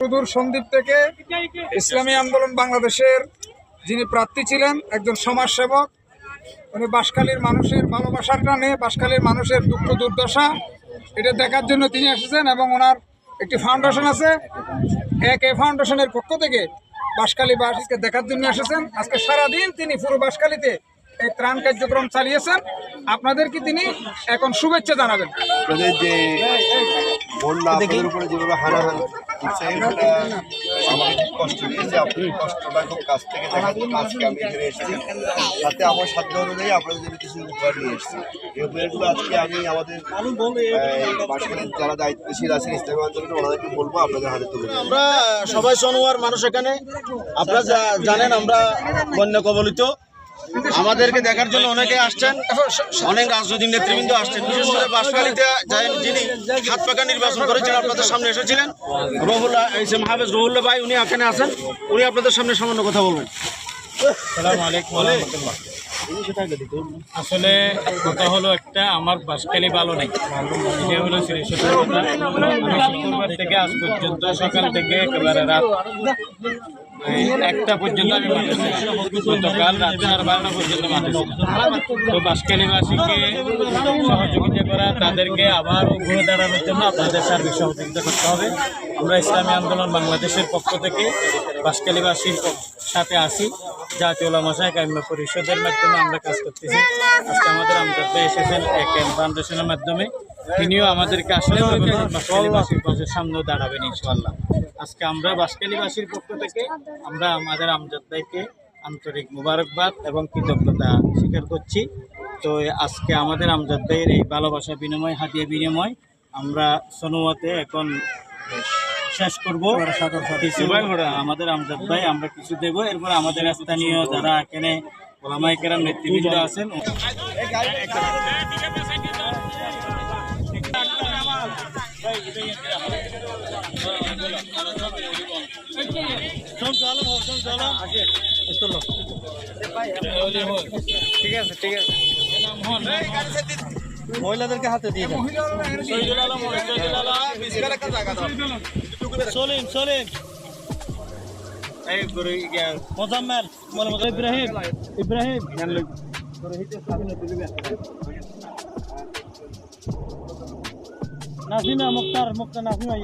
সুদূর সন্দ্বীপ থেকে ইসলামী আন্দোলন বাংলাদেশের যিনি প্রার্থী ছিলেন, একজন সমাজসেবক। উনি বাঁশখালীর মানুষের ভালোবাসার টানে, বাঁশখালীর মানুষের দুঃখ দুর্দশা এটা দেখার জন্য তিনি এসেছেন এবং ওনার একটি ফাউন্ডেশন আছে, এক ফাউন্ডেশনের পক্ষ থেকে বাঁশখালীবাসীকে দেখার জন্য এসেছেন। আজকে সারাদিন তিনি পুরো বাঁশখালীতে এই ত্রাণ কার্যক্রম চালিয়েছেন। আপনাদেরকে তিনি এখন শুভেচ্ছা জানাবেন। আপনাদের যে বন্যা আপনাদের উপরে যেভাবে হানাহানি আমাকে খুব কষ্ট দিয়েছে, আপনি কষ্টটা খুব কাছ থেকে দেখার জন্য আজকে আমি এখানে এসেছি। সাথে আমার সাধ্য অনুযায়ী আপনাদের জন্য কিছু উপহার নিয়ে এসেছি। এই উপহারগুলো আজকে আমি আমাদের বাঁশখালীর যারা দায়িত্বশীল আছেন ইসলামী আন্দোলনে ওনাদেরকে বলবো আপনাদের হাতে তুলে দেবেন। আমরা সবাই সোনোয়ার মানুষ এখানে, আপনারা জানেন আমরা বন্যা কবলিত। আমাদেরকে দেখার জন্য অনেকে আসছেন, অনেক রাজনৈতিক নেতৃবৃন্দ আসছেন। বিশেষ করে বাঁশখালীতে যিনি হাত পাকা নির্বাচন করেছেন আপনাদের সামনে এসেছিলেন রহুল্লাহ হাফেজ রহুল্লাহ ভাই, উনি এখানে আছেন। উনি আপনাদের সামনে সামান্য কথা বলবেন। আসসালামু আলাইকুম ওয়া রাহমাতুল্লাহ। আসলে কথা হলো একটা, আমার বাঁশখালী ভালো নেই, এটা হলো সত্যি কথা। আমি শুক্রবার থেকে আজ পর্যন্ত সকাল থেকে একেবারে রাত 1টা পর্যন্ত আমি মাঠে ছিলাম। গতকাল রাত 12টা পর্যন্ত মাঠে ছিলাম। তো বাঁশখালীবাসীকে সহযোগিতা করা, তাদেরকে আবার ঘুরে দাঁড়ানোর জন্য আপনাদের সার্বিক সহযোগিতা করতে হবে। আমরা ইসলামী আন্দোলন বাংলাদেশের পক্ষ থেকে বাঁশখালীবাসীর সাথে আসি। জাতীয় উলামা কায়েমি পরিষদের মাধ্যমে আমরা কাজ করতেছি। আজকে আমাদের আমজাদ ভাই এসেছেন একেএম ফাউন্ডেশনের মাধ্যমে। তিনিও আমাদেরকে আসলে বাঁশখালীবাসীর পাশে সামনেও দাঁড়াবেন ইনশাআল্লাহ। আজকে আমরা বাঁশখালীবাসীর পক্ষ থেকে আমরা আমাদের আমজাদ ভাইকে আন্তরিক মুবারকবাদ এবং কৃতজ্ঞতা স্বীকার করছি। তো আজকে আমাদের আমজাদ ভাইয়ের এই ভালোবাসা বিনিময়, হাদিয়া বিনিময় আমরা সোনোয়াতে এখন শেষ করবো। আমাদের আমজাদ ভাই আমরা কিছু দেব, এরপর আমাদের স্থানীয় যারা এখানে ওলামায়ে কেরাম নেতৃবৃন্দ আছেন ঠিক আছে, ঠিক আছে, মহিলাদেরকে হাতে দিয়ে দেন। সলিম সলিম মোজাম্মেল ইব্রাহিম ইব্রাহিম নাসিমা মুক্তার নাসিমা।